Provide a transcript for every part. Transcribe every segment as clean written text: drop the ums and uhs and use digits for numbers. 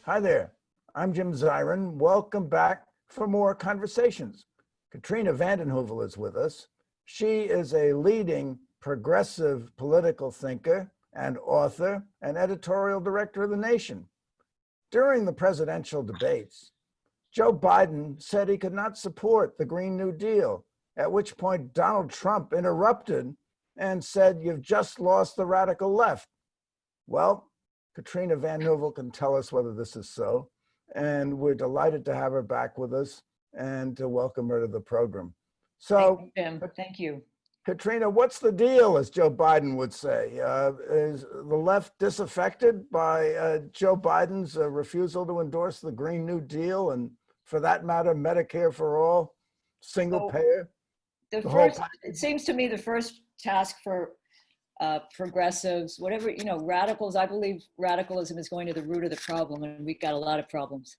Hi there, I'm Jim Zirin. Welcome back for more conversations. Katrina vanden Heuvel is with us. She is a leading progressive political thinker and author and editorial director of The Nation. During the presidential debates, Joe Biden said he could not support the Green New Deal, at which point Donald Trump interrupted and said, "You've just lost the radical left." Well, Katrina vanden Heuvel can tell us whether this is so, and we're delighted to have her back with us and to welcome her to the program. So, thank you, Jim. Thank you. Katrina, what's the deal, as Joe Biden would say? Is the left disaffected by Joe Biden's refusal to endorse the Green New Deal, and for that matter, Medicare for all, single payer? It seems to me the first task for progressives, whatever, radicals, I believe radicalism is going to the root of the problem, and we've got a lot of problems.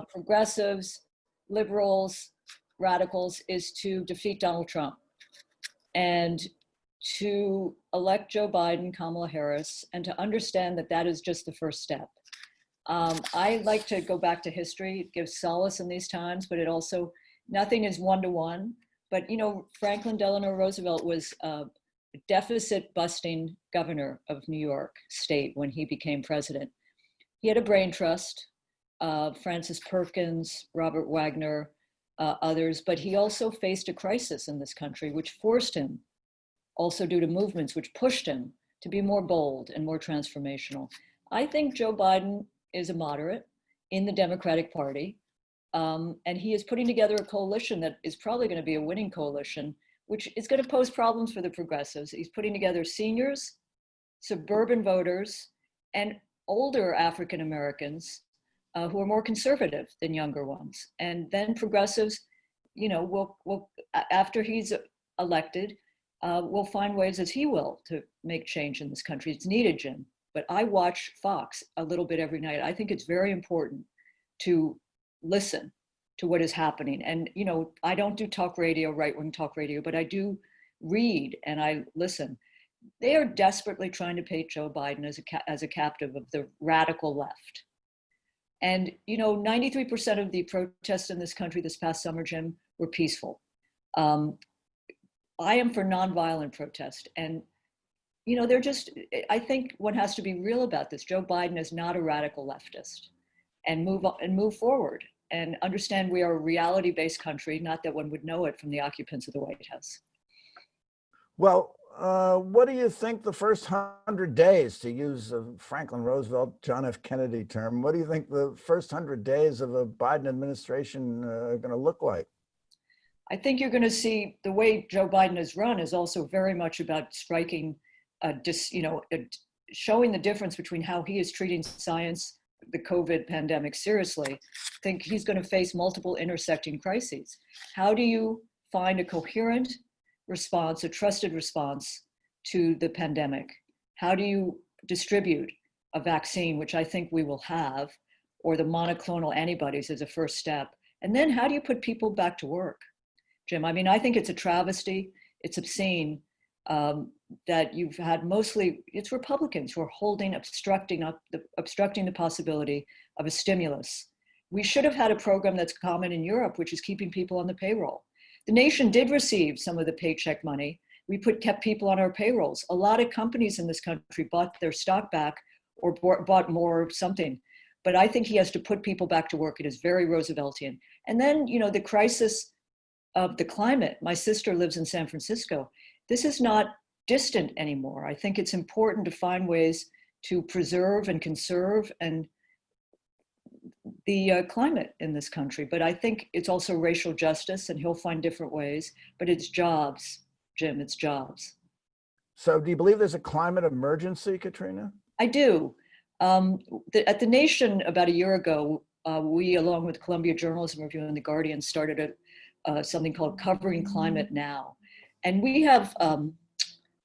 Progressives, liberals, radicals, is to defeat Donald Trump and to elect Joe Biden, Kamala Harris, and to understand that that is just the first step. I like to go back to history. It gives solace in these times, but it also, nothing is one-to-one. But, Franklin Delano Roosevelt was a deficit-busting governor of New York State when he became president. He had a brain trust, Francis Perkins, Robert Wagner, others, but he also faced a crisis in this country, which forced him, also due to movements, which pushed him to be more bold and more transformational. I think Joe Biden is a moderate in the Democratic Party, and he is putting together a coalition that is probably going to be a winning coalition, which is going to pose problems for the progressives. He's putting together seniors, suburban voters, and older African Americans who are more conservative than younger ones. And then progressives, will after he's elected, will find ways, as he will, to make change in this country. It's needed, Jim. But I watch Fox a little bit every night. I think it's very important to listen to what is happening. And, I don't do talk radio, right-wing talk radio, but I do read and I listen. They are desperately trying to paint Joe Biden as a captive of the radical left. And, 93% of the protests in this country this past summer, Jim, were peaceful. I am for nonviolent protest. And, I think one has to be real about this. Joe Biden is not a radical leftist, and move forward and understand we are a reality-based country, not that one would know it from the occupants of the White House. Well, what do you think the first 100 days, to use a Franklin Roosevelt, John F. Kennedy term, what do you think the first 100 days of a Biden administration are going to look like? I think you're going to see the way Joe Biden is run is also very much about striking, showing the difference between how he is treating science, the COVID pandemic seriously. I think he's going to face multiple intersecting crises. How do you find a coherent response, a trusted response to the pandemic? How do you distribute a vaccine, which I think we will have, or the monoclonal antibodies as a first step? And then how do you put people back to work, Jim? I mean, I think it's a travesty. It's obscene that you've had mostly, it's Republicans who are obstructing the possibility of a stimulus. We should have had a program that's common in Europe, which is keeping people on the payroll. The nation did receive some of the paycheck money. We kept people on our payrolls. A lot of companies in this country bought their stock back or bought more something. But I think he has to put people back to work. It is very Rooseveltian. And then, the crisis of the climate. My sister lives in San Francisco. This is not distant anymore. I think it's important to find ways to preserve and conserve and the climate in this country. But I think it's also racial justice, and he'll find different ways. But it's jobs, Jim, it's jobs. So do you believe there's a climate emergency, Katrina? I do. At The Nation about a year ago, we, along with Columbia Journalism Review and The Guardian, started something called Covering Climate Now. And we have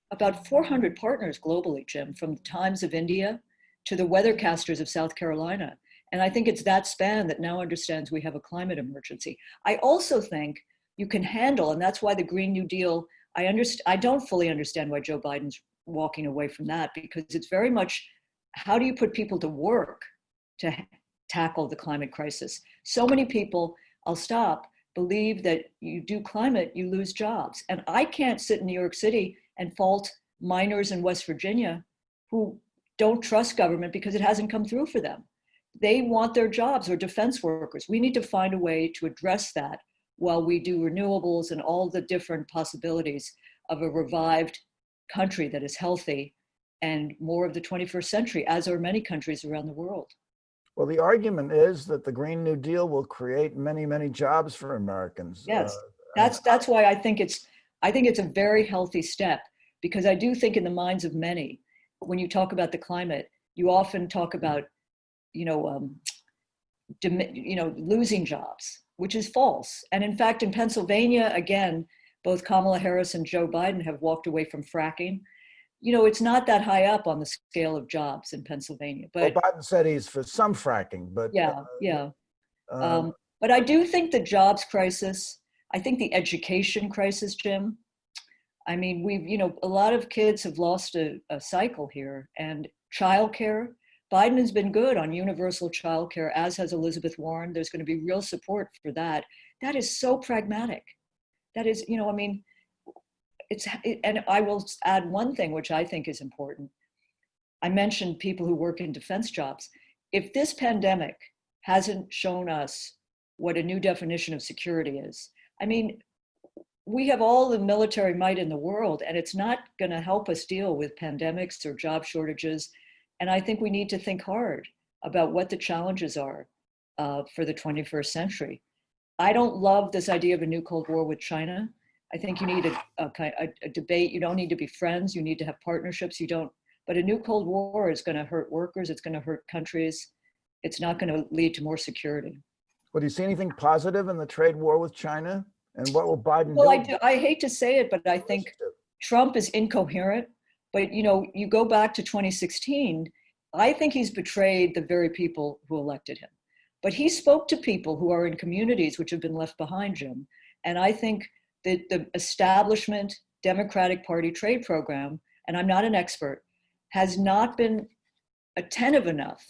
about 400 partners globally, Jim, from the Times of India to the weathercasters of South Carolina. And I think it's that span that now understands we have a climate emergency. I also think you can handle, and that's why the Green New Deal, I don't fully understand why Joe Biden's walking away from that, because it's very much, how do you put people to work to tackle the climate crisis. So many people, I'll stop, believe that you do climate, you lose jobs. And I can't sit in New York City and fault miners in West Virginia who don't trust government because it hasn't come through for them. They want their jobs, or defense workers. We need to find a way to address that while we do renewables and all the different possibilities of a revived country that is healthy and more of the 21st century, as are many countries around the world. Well, the argument is that the Green New Deal will create many, many jobs for Americans. Yes, that's why I think it's a very healthy step, because I do think in the minds of many, when you talk about the climate, you often talk about, losing jobs, which is false. And in fact, in Pennsylvania, again, both Kamala Harris and Joe Biden have walked away from fracking. It's not that high up on the scale of jobs in Pennsylvania. But well, Biden said he's for some fracking, but but I do think the jobs crisis, I think the education crisis, Jim. I mean, a lot of kids have lost a cycle here, and childcare. Biden has been good on universal childcare, as has Elizabeth Warren. There's going to be real support for that. That is so pragmatic. That is, and I will add one thing, which I think is important. I mentioned people who work in defense jobs. If this pandemic hasn't shown us what a new definition of security is, I mean, we have all the military might in the world, and it's not going to help us deal with pandemics or job shortages. And I think we need to think hard about what the challenges are for the 21st century. I don't love this idea of a new Cold War with China. I think you need a debate. You don't need to be friends. You need to have partnerships. But a new Cold War is going to hurt workers. It's going to hurt countries. It's not going to lead to more security. Well, do you see anything positive in the trade war with China? And what will Biden do? Well, I do. I hate to say it, but I think Trump is incoherent. But, you go back to 2016, I think he's betrayed the very people who elected him. But he spoke to people who are in communities which have been left behind, Jim. And I think that the establishment Democratic Party trade program, and I'm not an expert, has not been attentive enough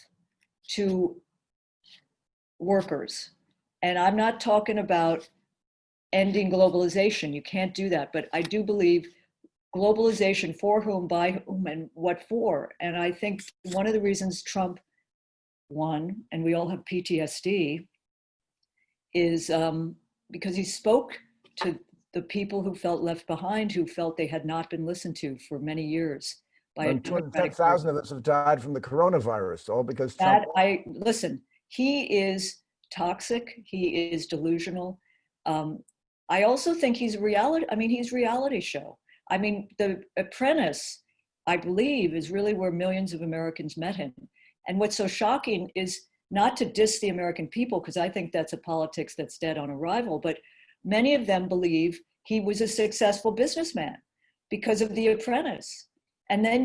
to workers. And I'm not talking about ending globalization. You can't do that. But I do believe globalization, for whom, by whom, and what for. And I think one of the reasons Trump won, and we all have PTSD, is because he spoke to the people who felt left behind, who felt they had not been listened to for many years. By 210,000 of us have died from the coronavirus, all because Trump. Listen, he is toxic. He is delusional. I also think he's reality show. I mean, The Apprentice, I believe, is really where millions of Americans met him. And what's so shocking is not to diss the American people, because I think that's a politics that's dead on arrival, but many of them believe he was a successful businessman because of The Apprentice. And then,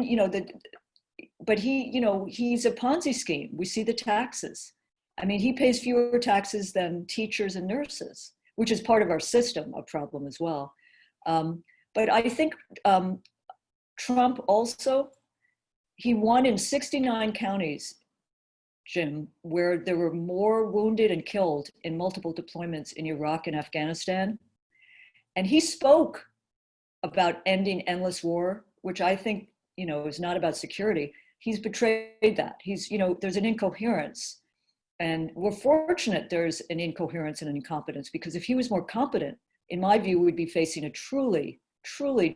but he's a Ponzi scheme. We see the taxes. I mean, he pays fewer taxes than teachers and nurses, which is part of our system, a problem as well. But I think Trump also, he won in 69 counties, Jim, where there were more wounded and killed in multiple deployments in Iraq and Afghanistan. And he spoke about ending endless war, which I think, is not about security. He's betrayed that. There's an incoherence. And we're fortunate there's an incoherence and an incompetence, because if he was more competent, in my view, we'd be facing a truly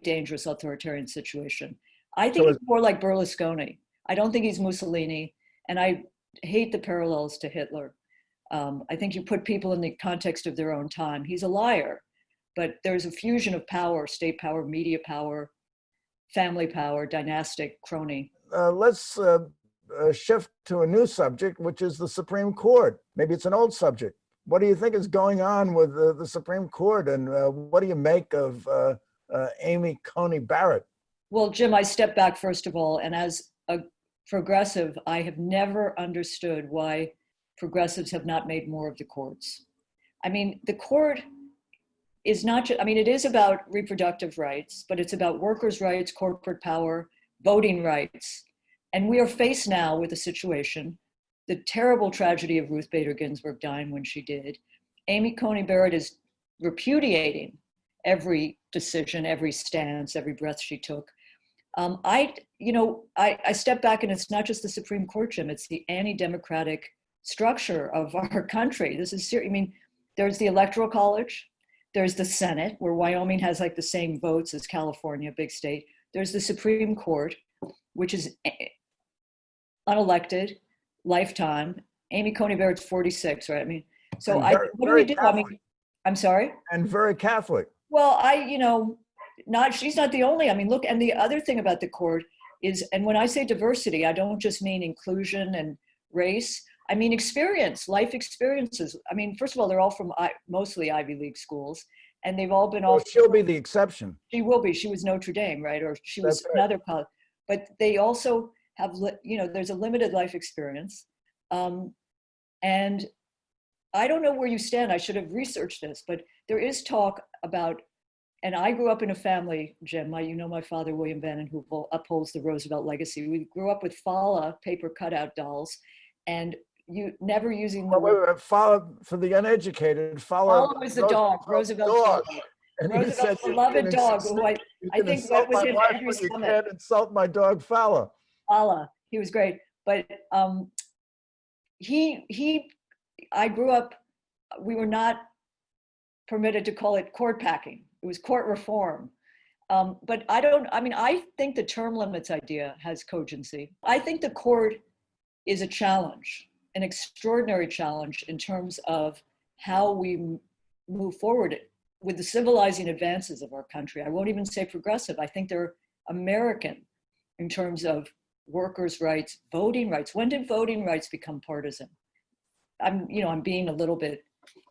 dangerous authoritarian situation. I think he's more like Berlusconi. I don't think he's Mussolini. And I hate the parallels to Hitler. I think you put people in the context of their own time. He's a liar, but there's a fusion of power, state power, media power, family power, dynastic, crony. Let's shift to a new subject, which is the Supreme Court. Maybe it's an old subject. What do you think is going on with the Supreme Court, and what do you make of Amy Coney Barrett? Well, Jim, I step back first of all, and as a progressive, I have never understood why progressives have not made more of the courts. I mean, the court is not just, it is about reproductive rights, but it's about workers' rights, corporate power, voting rights. And we are faced now with a situation the terrible tragedy of Ruth Bader Ginsburg dying when she did. Amy Coney Barrett is repudiating every decision, every stance, every breath she took. I step back, and it's not just the Supreme Court, Jim, it's the anti-democratic structure of our country. This is serious. I mean, there's the Electoral College, there's the Senate, where Wyoming has like the same votes as California, big state. There's the Supreme Court, which is unelected, lifetime. Amy Coney Barrett's 46, right? I mean, so what do we do? Catholic. I mean, I'm sorry? And very Catholic. Well, she's not the only, I mean, look, and the other thing about the court is, and when I say diversity, I don't just mean inclusion and race, I mean experience, life experiences. I mean, first of all, they're all from mostly Ivy League schools, and they've all been well, she'll be the exception. She will be. She was Notre Dame, right? Or she was another college. But they also have, there's a limited life experience. And I don't know where you stand. I should have researched this, but there is talk about, and I grew up in a family, Jim, my father, William Vanden Heuvel, upholds the Roosevelt legacy. We grew up with Fala paper cutout dolls, and you never using the word. Fala, for the uneducated, Fala was the dog, Roosevelt's dog. And Roosevelt's beloved dog, who I think went with him every summit. You can't insult my dog, Fala. Fala, he was great. But I grew up, we were not permitted to call it court packing. It was court reform. But I think the term limits idea has cogency. I think the court is a challenge, an extraordinary challenge in terms of how we move forward with the civilizing advances of our country. I won't even say progressive. I think they're American in terms of workers' rights, voting rights. When did voting rights become partisan? I'm being a little bit.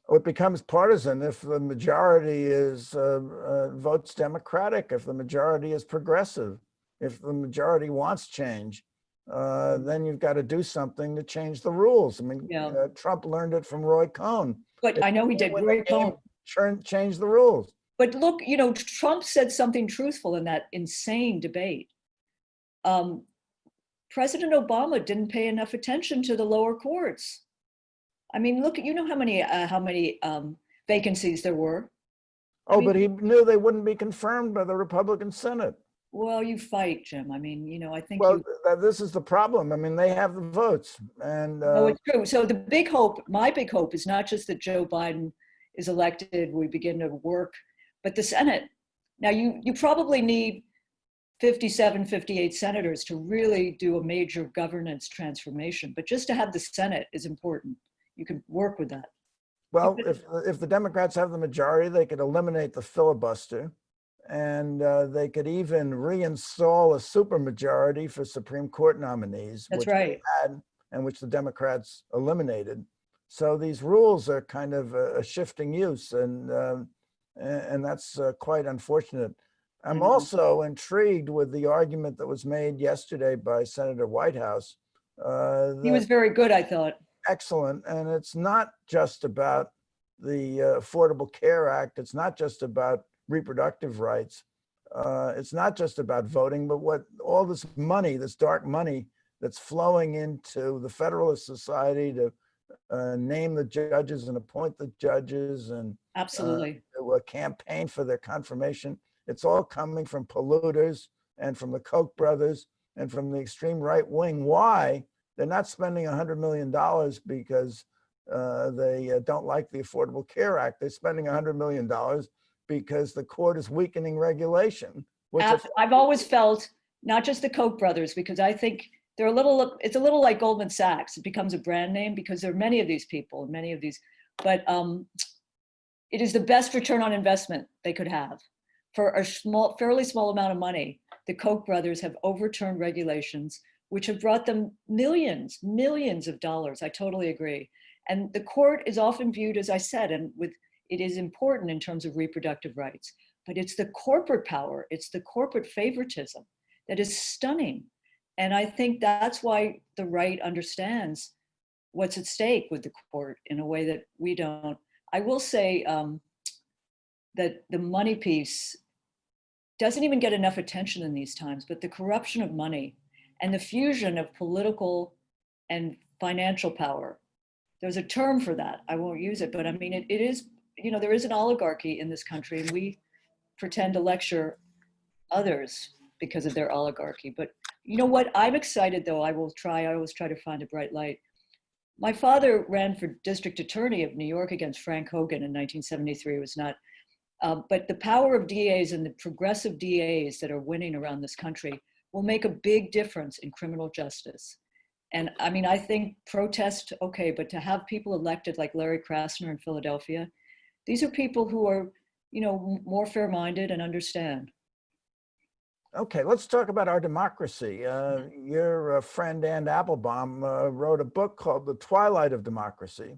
It becomes partisan if the majority is votes Democratic, if the majority is progressive, if the majority wants change, then you've got to do something to change the rules. I mean, Trump learned it from Roy Cohn. But I know he did. Roy Cohn change the rules. But look, Trump said something truthful in that insane debate. President Obama didn't pay enough attention to the lower courts. I mean, look, how many vacancies there were. But he knew they wouldn't be confirmed by the Republican Senate. Well, you fight, Jim. I mean, I think. Well, this is the problem. I mean, they have the votes, and. No, it's true. So my big hope, is not just that Joe Biden is elected, we begin to work, but the Senate. Now, you probably need 57, 58 senators to really do a major governance transformation, but just to have the Senate is important. You can work with that. Well, if the Democrats have the majority, they could eliminate the filibuster, and they could even reinstall a supermajority for Supreme Court nominees, which right. They had, and which the Democrats eliminated. So these rules are kind of a shifting use, and that's quite unfortunate. I'm also intrigued with the argument that was made yesterday by Senator Whitehouse. He was very good, I thought. Excellent. And it's not just about the Affordable Care Act. It's not just about reproductive rights. It's not just about voting, but what all this money, this dark money that's flowing into the Federalist Society to name the judges and appoint the judges and absolutely a campaign for their confirmation. It's all coming from polluters and from the Koch brothers and from the extreme right wing. Why? They're not spending $100 million because they don't like the Affordable Care Act. They're spending $100 million because the court is weakening regulation. I've always felt, not just the Koch brothers, because I think it's a little like Goldman Sachs. It becomes a brand name because there are many of these people, but it is the best return on investment they could have. For a fairly small amount of money, the Koch brothers have overturned regulations which have brought them millions of dollars. I totally agree. And the court is often viewed, as I said, it is important in terms of reproductive rights, but it's the corporate power, it's the corporate favoritism that is stunning. And I think that's why the right understands what's at stake with the court in a way that we don't. I will say that the money piece doesn't even get enough attention in these times, but the corruption of money and the fusion of political and financial power. There's a term for that. I won't use it, but I mean, it is, there is an oligarchy in this country, and we pretend to lecture others because of their oligarchy. But you know what? I'm excited, though. I always try to find a bright light. My father ran for district attorney of New York against Frank Hogan in 1973. It was not, but the power of DAs and the progressive DAs that are winning around this country will make a big difference in criminal justice. And I mean, I think protest, okay, but to have people elected like Larry Krasner in Philadelphia, these are people who are, more fair-minded and understand. Okay, let's talk about our democracy. Your friend Anne Applebaum wrote a book called The Twilight of Democracy,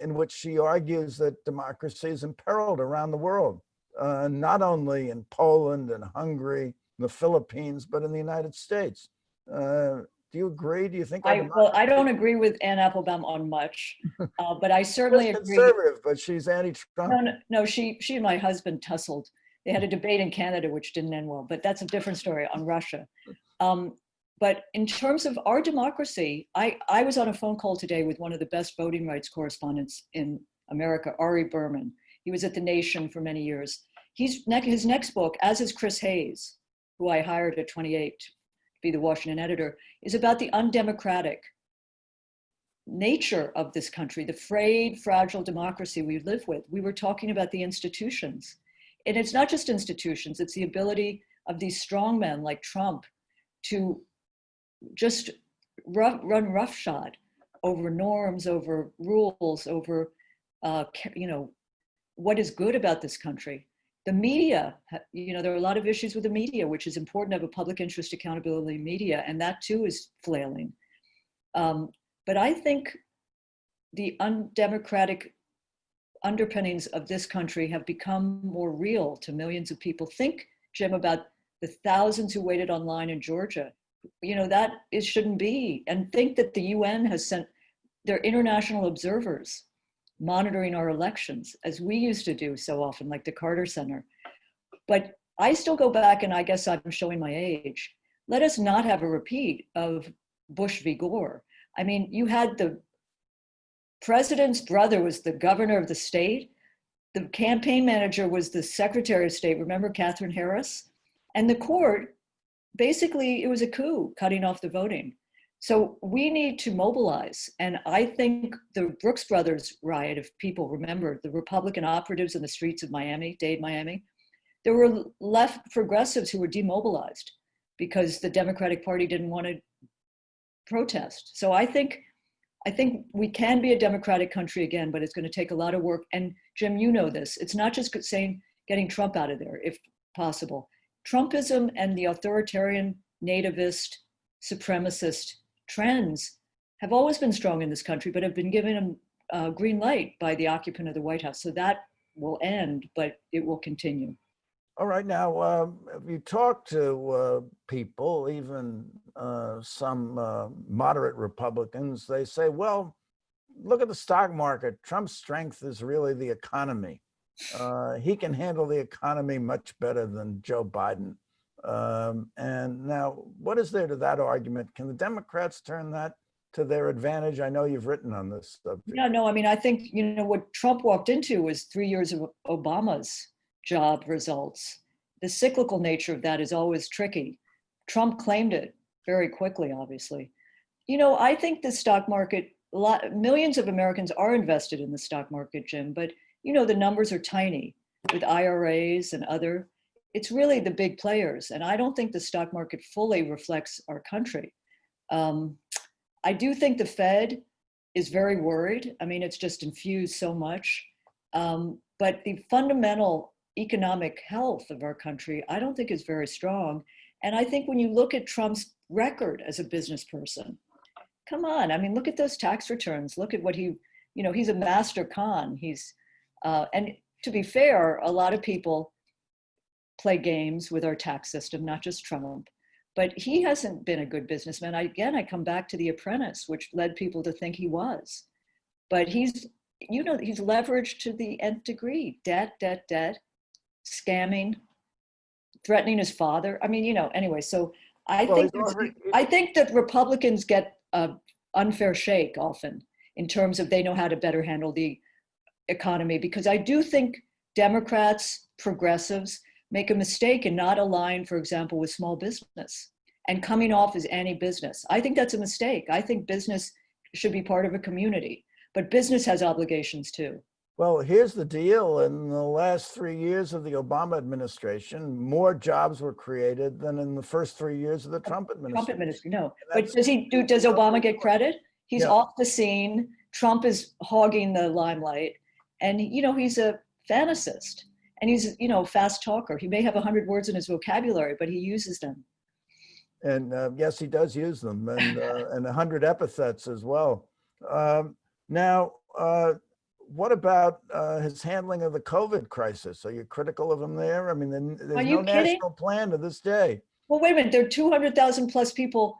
in which she argues that democracy is imperiled around the world, not only in Poland and Hungary, the Philippines, but in the United States. Do you agree? Do you think? Well, I don't agree with Anne Applebaum on much, but I certainly agree. Conservative, but she's anti-Trump. No, she and my husband tussled. They had a debate in Canada, which didn't end well, but that's a different story on Russia. But in terms of our democracy, I was on a phone call today with one of the best voting rights correspondents in America, Ari Berman. He was at The Nation for many years. His next book, as is Chris Hayes, who I hired at 28 to be the Washington editor, is about the undemocratic nature of this country, the frayed, fragile democracy we live with. We were talking about the institutions. And it's not just institutions, it's the ability of these strong men like Trump to just run roughshod over norms, over rules, over what is good about this country. The media, there are a lot of issues with the media, which is important to have a public interest accountability media, and that too is flailing. But I think the undemocratic underpinnings of this country have become more real to millions of people. Think, Jim, about the thousands who waited online in Georgia. That it shouldn't be. And think that the UN has sent their international observers monitoring our elections, as we used to do so often, like the Carter Center. But I still go back, and I guess I'm showing my age. Let us not have a repeat of Bush v. Gore. I mean, you had the president's brother was the governor of the state. The campaign manager was the secretary of state. Remember Catherine Harris? And the court, basically, it was a coup, cutting off the voting. So we need to mobilize. And I think the Brooks Brothers riot, if people remember, the Republican operatives in the streets of Miami, Dade, Miami, there were left progressives who were demobilized because the Democratic Party didn't want to protest. So I think we can be a democratic country again, but it's going to take a lot of work. And Jim, you know this. It's not just saying getting Trump out of there, if possible. Trumpism and the authoritarian, nativist, supremacist trends have always been strong in this country, but have been given a green light by the occupant of the White House. So that will end, but it will continue. All right. Now, if you talk to people, even some moderate Republicans, they say, well, look at the stock market. Trump's strength is really the economy. He can handle the economy much better than Joe Biden. And now, what is there to that argument? Can the Democrats turn that to their advantage? I know you've written on this subject. Yeah, no, I mean, I think, what Trump walked into was 3 years of Obama's job results. The cyclical nature of that is always tricky. Trump claimed it very quickly, obviously. I think the stock market, millions of Americans are invested in the stock market, Jim, but the numbers are tiny with IRAs and other. It's really the big players. And I don't think the stock market fully reflects our country. I do think the Fed is very worried. I mean, it's just infused so much. But the fundamental economic health of our country, I don't think is very strong. And I think when you look at Trump's record as a business person, come on, I mean, look at those tax returns. Look at what he's a master con. And to be fair, a lot of people play games with our tax system, not just Trump, but he hasn't been a good businessman. I come back to The Apprentice, which led people to think he was, but he's leveraged to the nth degree, debt, scamming, threatening his father. I mean, anyway, so I think that Republicans get unfair shake often in terms of they know how to better handle the economy, because I do think Democrats, progressives, make a mistake in not align, for example, with small business and coming off as anti-business. I think that's a mistake. I think business should be part of a community, but business has obligations too. Well, here's the deal. In the last 3 years of the Obama administration, more jobs were created than in the first 3 years of the Trump administration. No. But does Obama get credit? He's off the scene. Trump is hogging the limelight. And, he's a fantasist. And he's, fast talker. He may have 100 words in his vocabulary, but he uses them. And yes, he does use them, and 100 epithets as well. Now, what about his handling of the COVID crisis? Are you critical of him there? I mean, there's no national plan to this day. Well, wait a minute. There are 200,000 plus people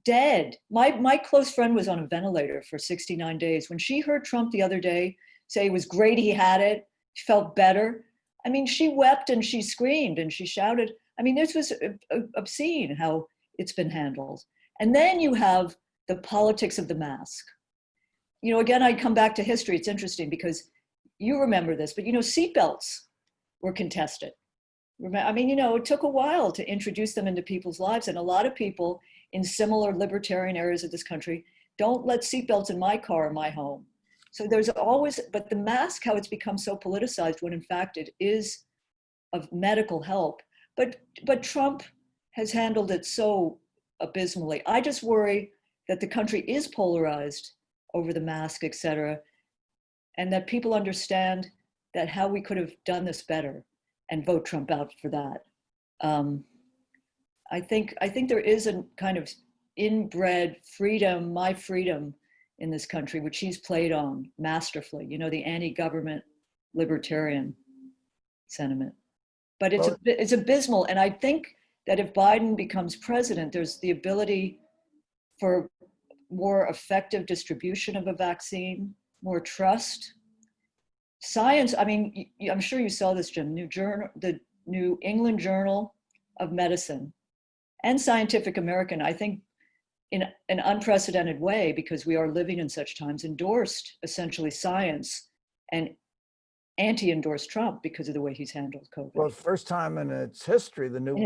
dead. My close friend was on a ventilator for 69 days. When she heard Trump the other day say it was great he had it, she felt better. I mean, she wept and she screamed and she shouted. I mean, this was obscene how it's been handled. And then you have the politics of the mask. Again, I come back to history. It's interesting because you remember this, but seatbelts were contested. I mean, it took a while to introduce them into people's lives. And a lot of people in similar libertarian areas of this country don't let seatbelts in my car or my home. So there's always, but the mask, how it's become so politicized when in fact it is of medical help. But Trump has handled it so abysmally. I just worry that the country is polarized over the mask, et cetera, and that people understand that how we could have done this better and vote Trump out for that. I think there is a kind of inbred freedom, my freedom in this country, which he's played on masterfully, the anti-government libertarian sentiment. But it's abysmal. And I think that if Biden becomes president, there's the ability for more effective distribution of a vaccine, more trust. Science, I mean, I'm sure you saw this, Jim, the New England Journal of Medicine and Scientific American, I think in an unprecedented way, because we are living in such times, endorsed essentially science and anti-endorsed Trump because of the way he's handled COVID. Well, first time in its history, the New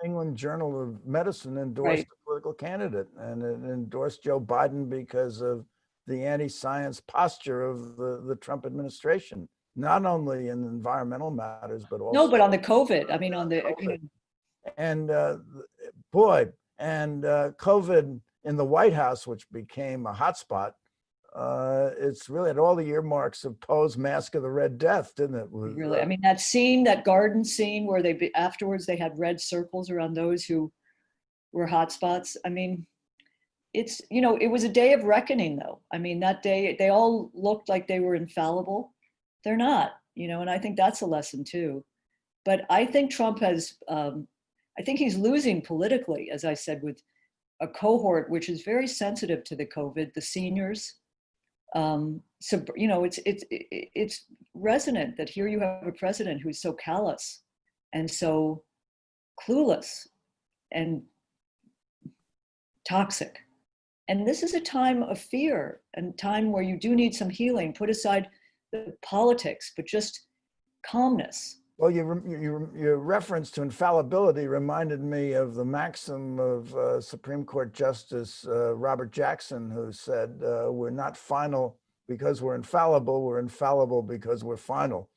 England Journal of Medicine endorsed a political candidate, and it endorsed Joe Biden because of the anti-science posture of the Trump administration, not only in environmental matters, but also— No, but on the COVID. I mean, on the— And COVID in the White House, which became a hotspot, it's really at all the earmarks of Poe's Mask of the Red Death, didn't it? Really, I mean, that garden scene where afterwards they had red circles around those who were hotspots. I mean, it was a day of reckoning, though. I mean, that day they all looked like they were infallible. They're not, and I think that's a lesson too. But I think Trump has, I think he's losing politically, as I said, with a cohort which is very sensitive to the COVID, the seniors. So, it's resonant that here you have a president who's so callous and so clueless and toxic. And this is a time of fear and time where you do need some healing. Put aside the politics, but just calmness. Well, your reference to infallibility reminded me of the maxim of Supreme Court Justice Robert Jackson, who said, we're not final because we're infallible because we're final.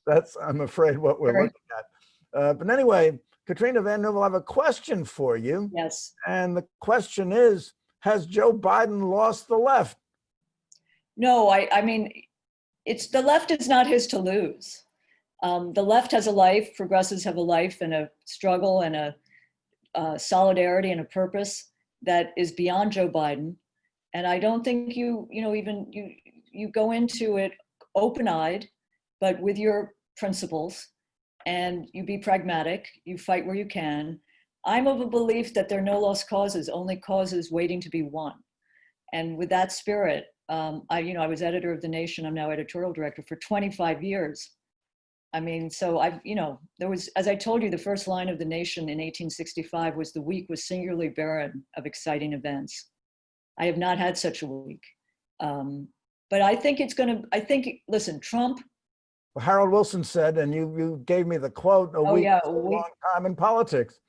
That's, I'm afraid, what we're looking at. But anyway, Katrina vanden Heuvel, I have a question for you. Yes. And the question is, has Joe Biden lost the left? No, I mean, the left is not his to lose. The left has a life, progressives have a life and a struggle and a solidarity and a purpose that is beyond Joe Biden. And I don't think you go into it open-eyed, but with your principles, and you be pragmatic, you fight where you can. I'm of a belief that there are no lost causes, only causes waiting to be won. And with that spirit, I was editor of The Nation, I'm now editorial director for 25 years. I mean, so there was, as I told you, the first line of The Nation in 1865 was, "The week was singularly barren of exciting events." I have not had such a week. But I think it's going to, listen, Trump. Well, Harold Wilson said, and you gave me the quote, a week is a long time in politics.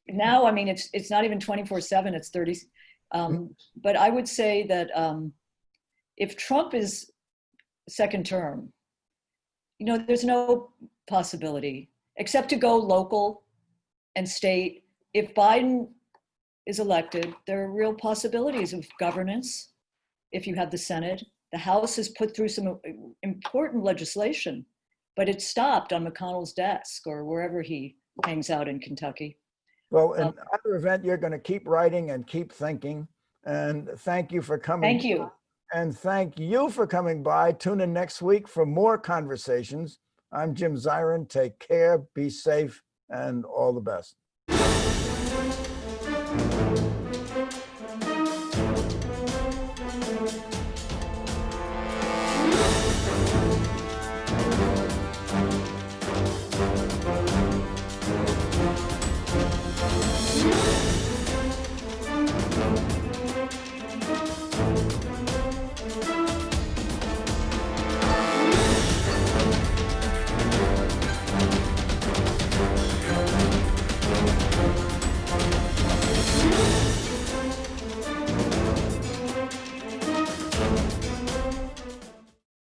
Now, I mean, it's not even 24/7, it's 30. But I would say that if Trump is second term, there's no possibility except to go local and state. If Biden is elected, there are real possibilities of governance. If you have the Senate, the House has put through some important legislation, but it stopped on McConnell's desk or wherever he hangs out in Kentucky. Well, in either event, you're going to keep writing and keep thinking. And thank you for coming. Thank you. And thank you for coming by. Tune in next week for more conversations. I'm Jim Zirin. Take care, be safe, and all the best.